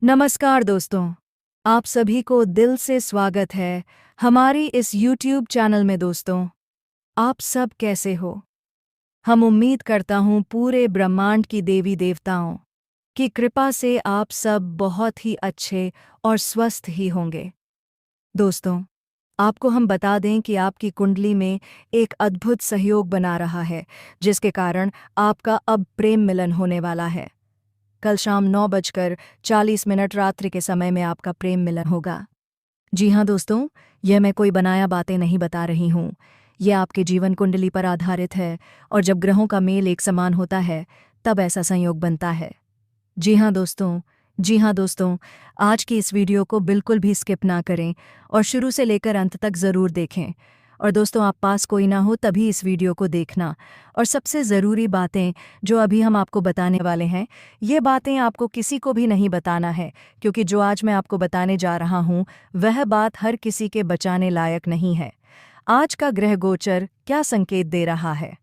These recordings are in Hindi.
नमस्कार दोस्तों, आप सभी को दिल से स्वागत है हमारी इस YouTube चैनल में। दोस्तों, आप सब कैसे हो? हम उम्मीद करता हूँ पूरे ब्रह्मांड की देवी देवताओं की कृपा से आप सब बहुत ही अच्छे और स्वस्थ ही होंगे। दोस्तों, आपको हम बता दें कि आपकी कुंडली में एक अद्भुत सहयोग बना रहा है, जिसके कारण आपका अब प्रेम मिलन होने वाला है। कल शाम 9:40 रात्रि के समय में आपका प्रेम मिलन होगा। जी हाँ दोस्तों, यह मैं कोई बनाया बातें नहीं बता रही हूँ। यह आपके जीवन कुंडली पर आधारित है और जब ग्रहों का मेल एक समान होता है तब ऐसा संयोग बनता है। जी हाँ दोस्तों, जी हाँ दोस्तों, आज की इस वीडियो को बिल्कुल भी स्किप ना करें और शुरू से लेकर अंत तक ज़रूर देखें। और दोस्तों, आप पास कोई ना हो तभी इस वीडियो को देखना। और सबसे ज़रूरी बातें जो अभी हम आपको बताने वाले हैं, ये बातें आपको किसी को भी नहीं बताना है, क्योंकि जो आज मैं आपको बताने जा रहा हूँ वह बात हर किसी के बचाने लायक नहीं है। आज का ग्रह गोचर क्या संकेत दे रहा है?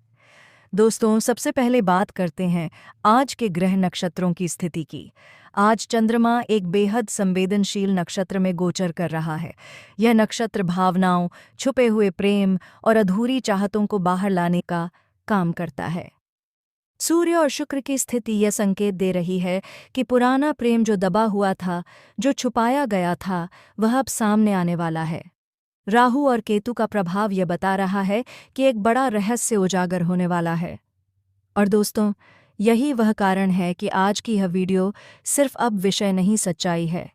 दोस्तों, सबसे पहले बात करते हैं आज के ग्रह नक्षत्रों की स्थिति की। आज चंद्रमा एक बेहद संवेदनशील नक्षत्र में गोचर कर रहा है। यह नक्षत्र भावनाओं, छुपे हुए प्रेम और अधूरी चाहतों को बाहर लाने का काम करता है। सूर्य और शुक्र की स्थिति यह संकेत दे रही है कि पुराना प्रेम जो दबा हुआ था, जो छुपाया गया था, वह अब सामने आने वाला है। राहु और केतु का प्रभाव यह बता रहा है कि एक बड़ा रहस्य उजागर होने वाला है। और दोस्तों, यही वह कारण है कि आज की यह वीडियो सिर्फ अब विषय नहीं, सच्चाई है।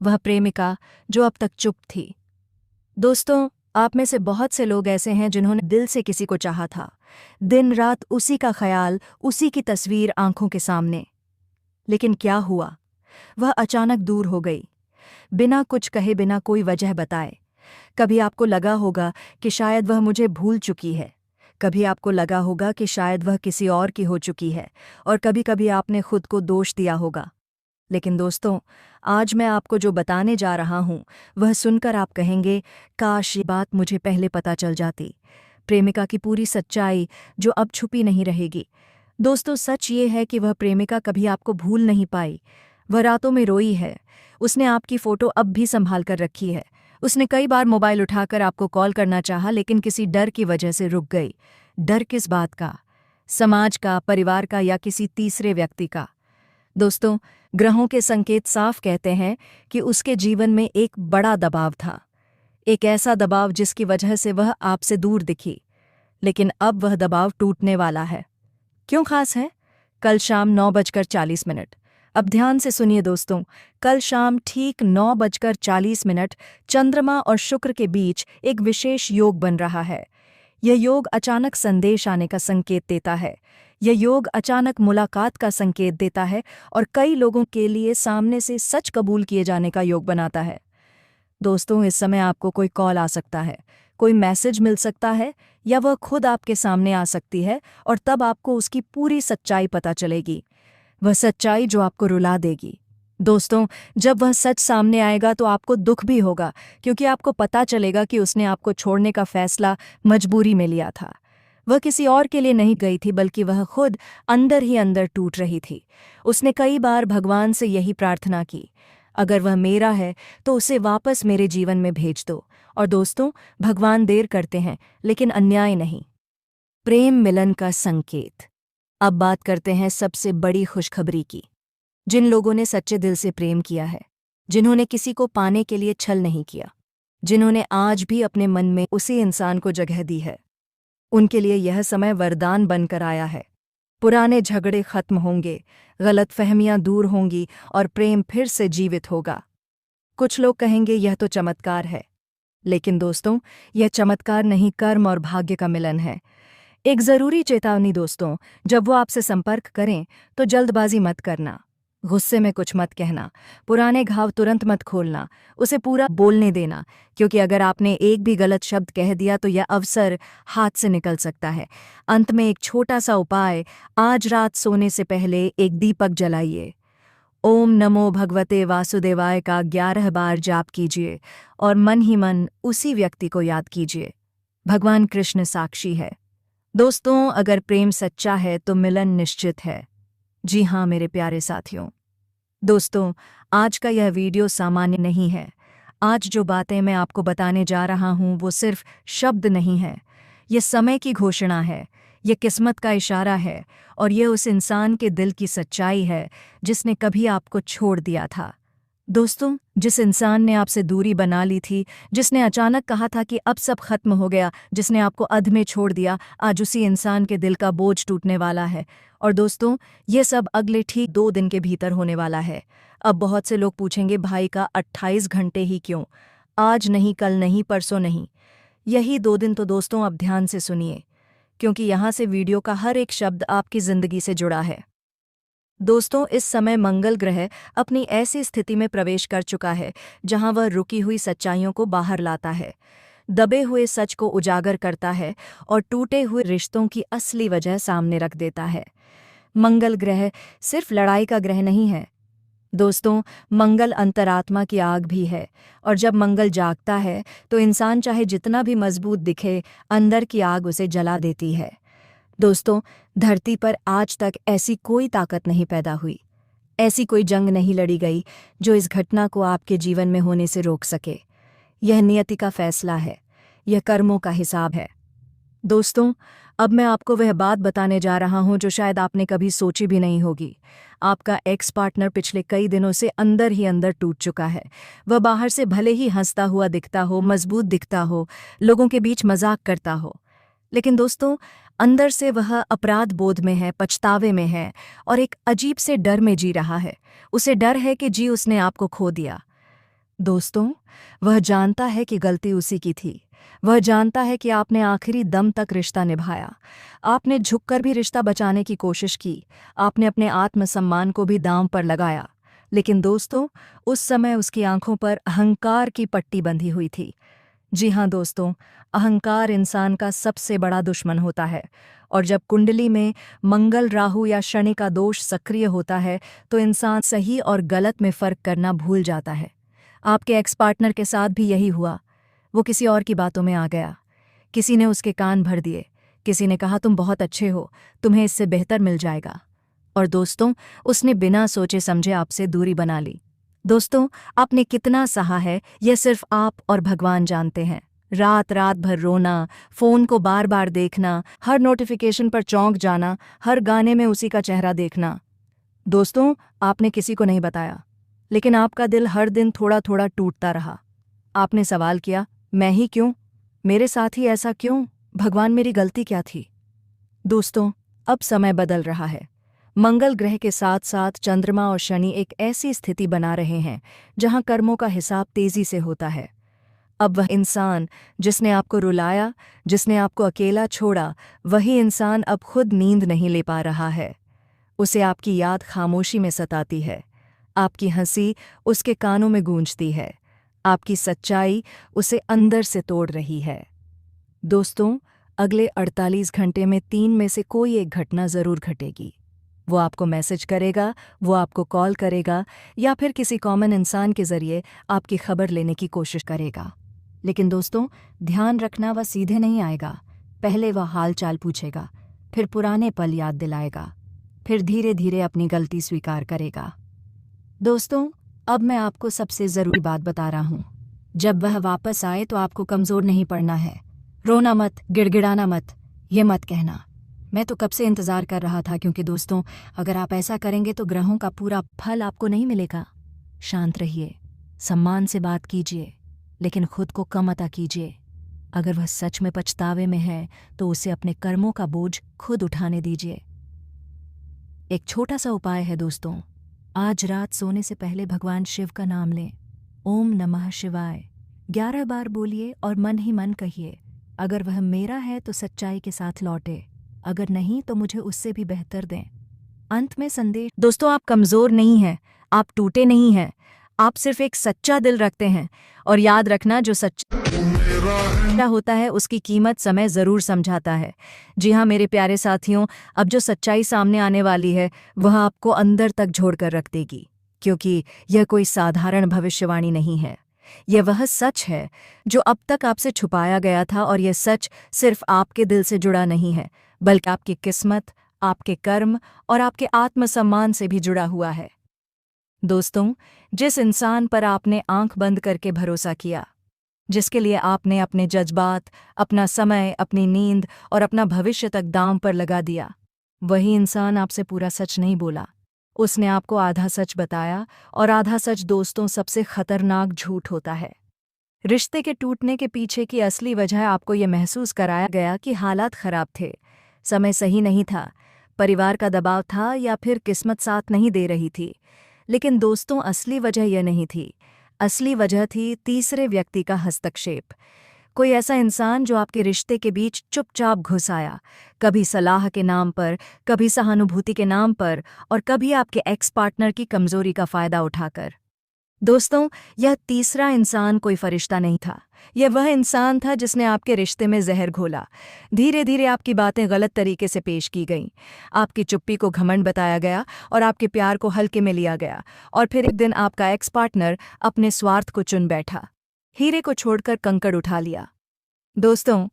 वह प्रेमिका जो अब तक चुप थी। दोस्तों, आप में से बहुत से लोग ऐसे हैं जिन्होंने दिल से किसी को चाहा था, दिन रात उसी का ख्याल, उसी की तस्वीर आंखों के सामने। लेकिन क्या हुआ? वह अचानक दूर हो गई, बिना कुछ कहे, बिना कोई वजह बताए। कभी आपको लगा होगा कि शायद वह मुझे भूल चुकी है, कभी आपको लगा होगा कि शायद वह किसी और की हो चुकी है, और कभी कभी आपने खुद को दोष दिया होगा। लेकिन दोस्तों, आज मैं आपको जो बताने जा रहा हूँ वह सुनकर आप कहेंगे, काश ये बात मुझे पहले पता चल जाती। प्रेमिका की पूरी सच्चाई जो अब छुपी नहीं रहेगी। दोस्तों, सच ये है कि वह प्रेमिका कभी आपको भूल नहीं पाई। वह रातों में रोई है। उसने आपकी फ़ोटो अब भी संभाल कर रखी है। उसने कई बार मोबाइल उठाकर आपको कॉल करना चाहा, लेकिन किसी डर की वजह से रुक गई। डर किस बात का? समाज का, परिवार का, या किसी तीसरे व्यक्ति का? दोस्तों, ग्रहों के संकेत साफ कहते हैं कि उसके जीवन में एक बड़ा दबाव था। एक ऐसा दबाव जिसकी वजह से वह आपसे दूर दिखी। लेकिन अब वह दबाव टूटने वाला है। क्यों खास है? कल शाम 9:40। अब ध्यान से सुनिए दोस्तों, कल शाम ठीक 9:40 चंद्रमा और शुक्र के बीच एक विशेष योग बन रहा है। यह योग अचानक संदेश आने का संकेत देता है। यह योग अचानक मुलाकात का संकेत देता है और कई लोगों के लिए सामने से सच कबूल किए जाने का योग बनाता है। दोस्तों, इस समय आपको कोई कॉल आ सकता है, कोई मैसेज मिल सकता है, या वह खुद आपके सामने आ सकती है, और तब आपको उसकी पूरी सच्चाई पता चलेगी। वह सच्चाई जो आपको रुला देगी। दोस्तों, जब वह सच सामने आएगा तो आपको दुख भी होगा, क्योंकि आपको पता चलेगा कि उसने आपको छोड़ने का फैसला मजबूरी में लिया था। वह किसी और के लिए नहीं गई थी, बल्कि वह खुद अंदर ही अंदर टूट रही थी। उसने कई बार भगवान से यही प्रार्थना की, अगर वह मेरा है तो उसे वापस मेरे जीवन में भेज दो। और दोस्तों, भगवान देर करते हैं, लेकिन अन्याय नहीं। प्रेम मिलन का संकेत। अब बात करते हैं सबसे बड़ी खुशखबरी की। जिन लोगों ने सच्चे दिल से प्रेम किया है, जिन्होंने किसी को पाने के लिए छल नहीं किया, जिन्होंने आज भी अपने मन में उसी इंसान को जगह दी है, उनके लिए यह समय वरदान बनकर आया है। पुराने झगड़े खत्म होंगे, गलतफहमियां दूर होंगी और प्रेम फिर से जीवित होगा। कुछ लोग कहेंगे यह तो चमत्कार है, लेकिन दोस्तों, यह चमत्कार नहीं, कर्म और भाग्य का मिलन है। एक जरूरी चेतावनी दोस्तों, जब वो आपसे संपर्क करें तो जल्दबाजी मत करना, गुस्से में कुछ मत कहना, पुराने घाव तुरंत मत खोलना, उसे पूरा बोलने देना, क्योंकि अगर आपने एक भी गलत शब्द कह दिया तो यह अवसर हाथ से निकल सकता है। अंत में एक छोटा सा उपाय, आज रात सोने से पहले एक दीपक जलाइए। ओम नमो भगवते वासुदेवाय का 11 बार जाप कीजिए और मन ही मन उसी व्यक्ति को याद कीजिए। भगवान कृष्ण साक्षी है। दोस्तों, अगर प्रेम सच्चा है तो मिलन निश्चित है। जी हाँ मेरे प्यारे साथियों, दोस्तों, आज का यह वीडियो सामान्य नहीं है। आज जो बातें मैं आपको बताने जा रहा हूँ वो सिर्फ शब्द नहीं है। ये समय की घोषणा है, ये किस्मत का इशारा है और ये उस इंसान के दिल की सच्चाई है जिसने कभी आपको छोड़ दिया था। दोस्तों, जिस इंसान ने आपसे दूरी बना ली थी, जिसने अचानक कहा था कि अब सब खत्म हो गया, जिसने आपको अध में छोड़ दिया, आज उसी इंसान के दिल का बोझ टूटने वाला है। और दोस्तों, ये सब अगले ठीक 2 दिन के भीतर होने वाला है। अब बहुत से लोग पूछेंगे, भाई का 28 घंटे ही क्यों? आज नहीं, कल नहीं, परसों नहीं, यही 2 दिन। तो दोस्तों, अब ध्यान से सुनिए, क्योंकि यहाँ से वीडियो का हर एक शब्द आपकी जिंदगी से जुड़ा है। दोस्तों, इस समय मंगल ग्रह अपनी ऐसी स्थिति में प्रवेश कर चुका है जहां वह रुकी हुई सच्चाइयों को बाहर लाता है, दबे हुए सच को उजागर करता है और टूटे हुए रिश्तों की असली वजह सामने रख देता है। मंगल ग्रह सिर्फ लड़ाई का ग्रह नहीं है दोस्तों, मंगल अंतरात्मा की आग भी है। और जब मंगल जागता है तो इंसान चाहे जितना भी मजबूत दिखे, अंदर की आग उसे जला देती है। दोस्तों, धरती पर आज तक ऐसी कोई ताकत नहीं पैदा हुई, ऐसी कोई जंग नहीं लड़ी गई जो इस घटना को आपके जीवन में होने से रोक सके। यह नियति का फैसला है, यह कर्मों का हिसाब है। दोस्तों, अब मैं आपको वह बात बताने जा रहा हूं जो शायद आपने कभी सोची भी नहीं होगी। आपका एक्स पार्टनर पिछले कई दिनों से अंदर ही अंदर टूट चुका है। वह बाहर से भले ही हंसता हुआ दिखता हो, मजबूत दिखता हो, लोगों के बीच मजाक करता हो, लेकिन दोस्तों, अंदर से वह अपराध बोध में है, पछतावे में है और एक अजीब से डर में जी रहा है। उसे डर है कि जी उसने आपको खो दिया। दोस्तों, वह जानता है कि गलती उसी की थी। वह जानता है कि आपने आखिरी दम तक रिश्ता निभाया, आपने झुककर भी रिश्ता बचाने की कोशिश की, आपने अपने आत्मसम्मान को भी दांव पर लगाया। लेकिन दोस्तों, उस समय उसकी आंखों पर अहंकार की पट्टी बंधी हुई थी। जी हाँ दोस्तों, अहंकार इंसान का सबसे बड़ा दुश्मन होता है। और जब कुंडली में मंगल, राहु या शनि का दोष सक्रिय होता है तो इंसान सही और गलत में फर्क करना भूल जाता है। आपके एक्स पार्टनर के साथ भी यही हुआ। वो किसी और की बातों में आ गया, किसी ने उसके कान भर दिए, किसी ने कहा तुम बहुत अच्छे हो, तुम्हें इससे बेहतर मिल जाएगा। और दोस्तों, उसने बिना सोचे समझे आपसे दूरी बना ली। दोस्तों, आपने कितना सहा है यह सिर्फ आप और भगवान जानते हैं। रात रात भर रोना, फोन को बार बार देखना, हर नोटिफिकेशन पर चौंक जाना, हर गाने में उसी का चेहरा देखना। दोस्तों, आपने किसी को नहीं बताया, लेकिन आपका दिल हर दिन थोड़ा थोड़ा टूटता रहा। आपने सवाल किया, मैं ही क्यों? मेरे साथ ही ऐसा क्यों? भगवान, मेरी गलती क्या थी? दोस्तों, अब समय बदल रहा है। मंगल ग्रह के साथ साथ चंद्रमा और शनि एक ऐसी स्थिति बना रहे हैं जहां कर्मों का हिसाब तेजी से होता है। अब वह इंसान जिसने आपको रुलाया, जिसने आपको अकेला छोड़ा, वही इंसान अब खुद नींद नहीं ले पा रहा है। उसे आपकी याद खामोशी में सताती है, आपकी हंसी उसके कानों में गूंजती है, आपकी सच्चाई उसे अंदर से तोड़ रही है। दोस्तों, अगले 48 घंटे में 3 में से कोई एक घटना जरूर घटेगी। वो आपको मैसेज करेगा, वो आपको कॉल करेगा या फिर किसी कॉमन इंसान के जरिए आपकी खबर लेने की कोशिश करेगा। लेकिन दोस्तों, ध्यान रखना, वह सीधे नहीं आएगा। पहले वह हाल चाल पूछेगा, फिर पुराने पल याद दिलाएगा, फिर धीरे धीरे अपनी गलती स्वीकार करेगा। दोस्तों, अब मैं आपको सबसे ज़रूरी बात बता रहा हूँ। जब वह वापस आए तो आपको कमज़ोर नहीं पड़ना है। रोना मत, गिड़गिड़ाना मत, ये मत कहना मैं तो कब से इंतज़ार कर रहा था, क्योंकि दोस्तों, अगर आप ऐसा करेंगे तो ग्रहों का पूरा फल आपको नहीं मिलेगा। शांत रहिए, सम्मान से बात कीजिए, लेकिन खुद को कम अता कीजिए। अगर वह सच में पछतावे में है तो उसे अपने कर्मों का बोझ खुद उठाने दीजिए। एक छोटा सा उपाय है दोस्तों, आज रात सोने से पहले भगवान शिव का नाम लें। ओम नमः शिवाय 11 बार बोलिए और मन ही मन कहिए, अगर वह मेरा है तो सच्चाई के साथ लौटे, अगर नहीं तो मुझे उससे भी बेहतर दें। अंत में संदेश, दोस्तों, आप कमज़ोर नहीं हैं, आप टूटे नहीं हैं, आप सिर्फ एक सच्चा दिल रखते हैं। और याद रखना, जो सच्चा होता है उसकी कीमत समय ज़रूर समझाता है। जी हाँ मेरे प्यारे साथियों, अब जो सच्चाई सामने आने वाली है वह आपको अंदर तक झोड़ कर रख देगी, क्योंकि यह कोई साधारण भविष्यवाणी नहीं है। यह वह सच है जो अब तक आपसे छुपाया गया था, और यह सच सिर्फ आपके दिल से जुड़ा नहीं है, बल्कि आपकी किस्मत, आपके कर्म और आपके आत्मसम्मान से भी जुड़ा हुआ है। दोस्तों, जिस इंसान पर आपने आंख बंद करके भरोसा किया, जिसके लिए आपने अपने जज्बात, अपना समय, अपनी नींद और अपना भविष्य तक दांव पर लगा दिया, वही इंसान आपसे पूरा सच नहीं बोला। उसने आपको आधा सच बताया, और आधा सच दोस्तों सबसे खतरनाक झूठ होता है। रिश्ते के टूटने के पीछे की असली वजह आपको ये महसूस कराया गया कि हालात खराब थे, समय सही नहीं था, परिवार का दबाव था या फिर किस्मत साथ नहीं दे रही थी। लेकिन दोस्तों, असली वजह यह नहीं थी। असली वजह थी तीसरे व्यक्ति का हस्तक्षेप। कोई ऐसा इंसान जो आपके रिश्ते के बीच चुपचाप घुस आया, कभी सलाह के नाम पर, कभी सहानुभूति के नाम पर, और कभी आपके एक्स पार्टनर की कमजोरी का फायदा उठाकर। दोस्तों, यह तीसरा इंसान कोई फरिश्ता नहीं था। यह वह इंसान था जिसने आपके रिश्ते में जहर घोला। धीरे धीरे आपकी बातें गलत तरीके से पेश की गईं, आपकी चुप्पी को घमंड बताया गया और आपके प्यार को हल्के में लिया गया। और फिर एक दिन आपका एक्स पार्टनर अपने स्वार्थ को चुन बैठा, हीरे को छोड़कर कंकड़ उठा लिया। दोस्तों,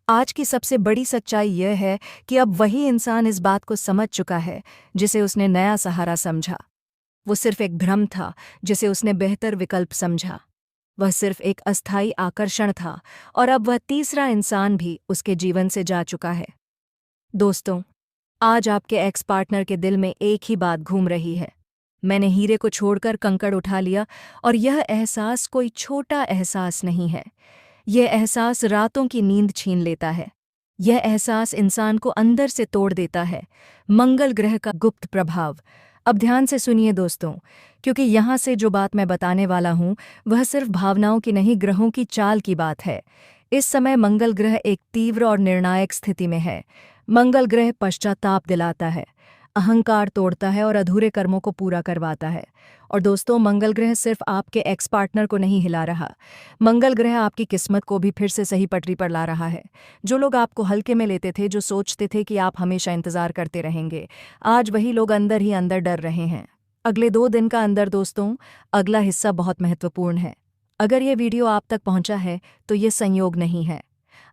आज की सबसे बड़ी सच्चाई यह है कि अब वही इंसान इस बात को समझ चुका है जिसे उसने नया सहारा समझा। वो सिर्फ एक भ्रम था जिसे उसने बेहतर विकल्प समझा। वह सिर्फ एक अस्थायी आकर्षण था, और अब वह तीसरा इंसान भी उसके जीवन से जा चुका है। दोस्तों, आज आपके एक्स पार्टनर के दिल में एक ही बात घूम रही है, मैंने हीरे को छोड़कर कंकड़ उठा लिया। और यह एहसास कोई छोटा एहसास नहीं है। यह एहसास रातों की नींद छीन लेता है। यह एहसास इंसान को अंदर से तोड़ देता है। मंगल ग्रह का गुप्त प्रभाव। अब ध्यान से सुनिए दोस्तों, क्योंकि यहाँ से जो बात मैं बताने वाला हूँ वह सिर्फ भावनाओं की नहीं, ग्रहों की चाल की बात है। इस समय मंगल ग्रह एक तीव्र और निर्णायक स्थिति में है। मंगल ग्रह पश्चाताप दिलाता है, अहंकार तोड़ता है और अधूरे कर्मों को पूरा करवाता है। और दोस्तों, मंगल ग्रह सिर्फ आपके एक्स पार्टनर को नहीं हिला रहा, मंगल ग्रह आपकी किस्मत को भी फिर से सही पटरी पर ला रहा है। जो लोग आपको हल्के में लेते थे, जो सोचते थे कि आप हमेशा इंतजार करते रहेंगे, आज वही लोग अंदर ही अंदर डर रहे हैं। अगले 2 दिन का अंदर दोस्तों, अगला हिस्सा बहुत महत्वपूर्ण है। अगर ये वीडियो आप तक पहुंचा है तो ये संयोग नहीं है।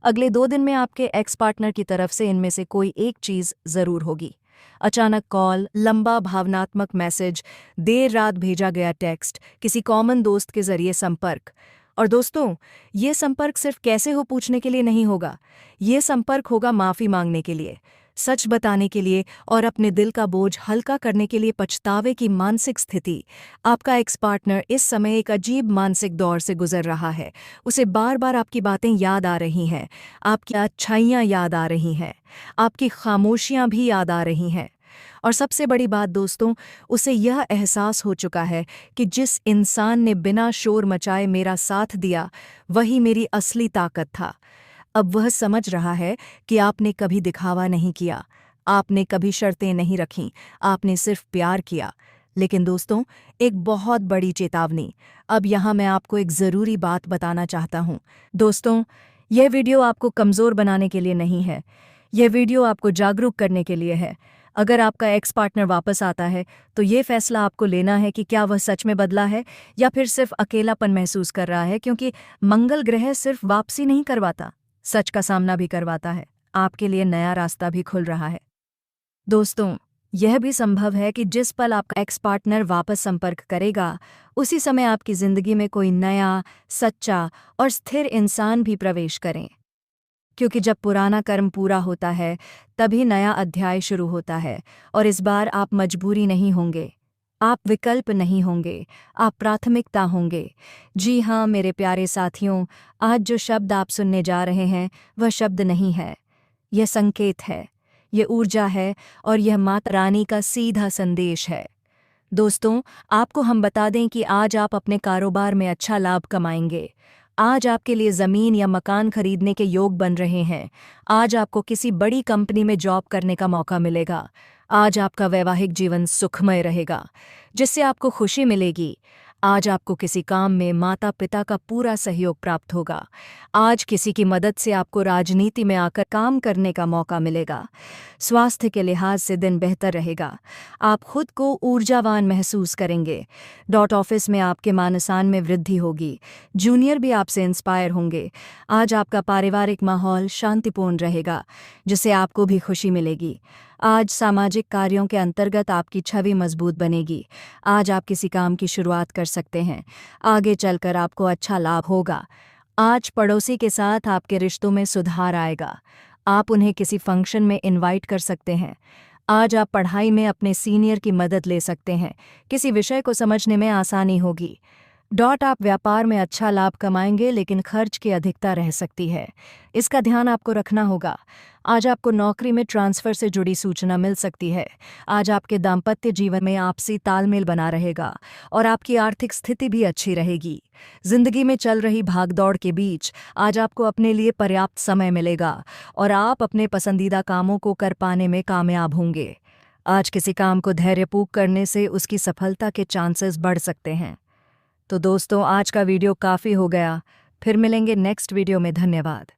अगले 2 दिन में आपके एक्स पार्टनर की तरफ से इनमें से कोई एक चीज़ ज़रूर होगी। अचानक कॉल, लंबा भावनात्मक मैसेज, देर रात भेजा गया टेक्स्ट, किसी कॉमन दोस्त के जरिए संपर्क। और दोस्तों, ये संपर्क सिर्फ कैसे हो पूछने के लिए नहीं होगा, ये संपर्क होगा माफ़ी मांगने के लिए, सच बताने के लिए और अपने दिल का बोझ हल्का करने के लिए। पछतावे की मानसिक स्थिति। आपका एक्स पार्टनर इस समय एक अजीब मानसिक दौर से गुजर रहा है। उसे बार बार आपकी बातें याद आ रही हैं, आपकी अच्छाइयाँ याद आ रही हैं, आपकी खामोशियाँ भी याद आ रही हैं। और सबसे बड़ी बात दोस्तों, उसे यह एहसास हो चुका है कि जिस इंसान ने बिना शोर मचाए मेरा साथ दिया, वही मेरी असली ताकत था। अब वह समझ रहा है कि आपने कभी दिखावा नहीं किया, आपने कभी शर्तें नहीं रखीं, आपने सिर्फ प्यार किया। लेकिन दोस्तों, एक बहुत बड़ी चेतावनी। अब यहाँ मैं आपको एक ज़रूरी बात बताना चाहता हूँ। दोस्तों, यह वीडियो आपको कमज़ोर बनाने के लिए नहीं है, यह वीडियो आपको जागरूक करने के लिए है। अगर आपका एक्स पार्टनर वापस आता है तो ये फैसला आपको लेना है कि क्या वह सच में बदला है या फिर सिर्फ अकेलापन महसूस कर रहा है, क्योंकि मंगल ग्रह सिर्फ वापसी नहीं करवाता, सच का सामना भी करवाता है। आपके लिए नया रास्ता भी खुल रहा है। दोस्तों, यह भी संभव है कि जिस पल आपका एक्स पार्टनर वापस संपर्क करेगा, उसी समय आपकी जिंदगी में कोई नया, सच्चा और स्थिर इंसान भी प्रवेश करें। क्योंकि जब पुराना कर्म पूरा होता है, तभी नया अध्याय शुरू होता है। और इस बार आप मजबूरी नहीं होंगे, आप विकल्प नहीं होंगे, आप प्राथमिकता होंगे। जी हाँ मेरे प्यारे साथियों, आज जो शब्द आप सुनने जा रहे हैं वह शब्द नहीं है, यह संकेत है, यह ऊर्जा है और यह माता रानी का सीधा संदेश है। दोस्तों, आपको हम बता दें कि आज आप अपने कारोबार में अच्छा लाभ कमाएंगे। आज आपके लिए ज़मीन या मकान खरीदने के योग बन रहे हैं। आज आपको किसी बड़ी कंपनी में जॉब करने का मौका मिलेगा। आज आपका वैवाहिक जीवन सुखमय रहेगा, जिससे आपको खुशी मिलेगी। आज आपको किसी काम में माता पिता का पूरा सहयोग प्राप्त होगा। आज किसी की मदद से आपको राजनीति में आकर काम करने का मौका मिलेगा। स्वास्थ्य के लिहाज से दिन बेहतर रहेगा। आप खुद को ऊर्जावान महसूस करेंगे। ऑफिस में आपके मान-सम्मान में वृद्धि होगी। जूनियर भी आपसे इंस्पायर होंगे। आज आपका पारिवारिक माहौल शांतिपूर्ण रहेगा, जिससे आपको भी खुशी मिलेगी। आज सामाजिक कार्यों के अंतर्गत आपकी छवि मजबूत बनेगी। आज आप किसी काम की शुरुआत कर सकते हैं। आगे चलकर आपको अच्छा लाभ होगा। आज पड़ोसी के साथ आपके रिश्तों में सुधार आएगा। आप उन्हें किसी फंक्शन में इनवाइट कर सकते हैं। आज आप पढ़ाई में अपने सीनियर की मदद ले सकते हैं। किसी विषय को समझने में आसानी होगी। आप व्यापार में अच्छा लाभ कमाएंगे, लेकिन खर्च की अधिकता रह सकती है। इसका ध्यान आपको रखना होगा। आज आपको नौकरी में ट्रांसफर से जुड़ी सूचना मिल सकती है। आज आपके दाम्पत्य जीवन में आपसी तालमेल बना रहेगा और आपकी आर्थिक स्थिति भी अच्छी रहेगी। जिंदगी में चल रही भागदौड़ के बीच आज आपको अपने लिए पर्याप्त समय मिलेगा और आप अपने पसंदीदा कामों को कर पाने में कामयाब होंगे। आज किसी काम को धैर्यपूर्वक करने से उसकी सफलता के चांसेस बढ़ सकते हैं। तो दोस्तों, आज का वीडियो काफ़ी हो गया। फिर मिलेंगे नेक्स्ट वीडियो में। धन्यवाद।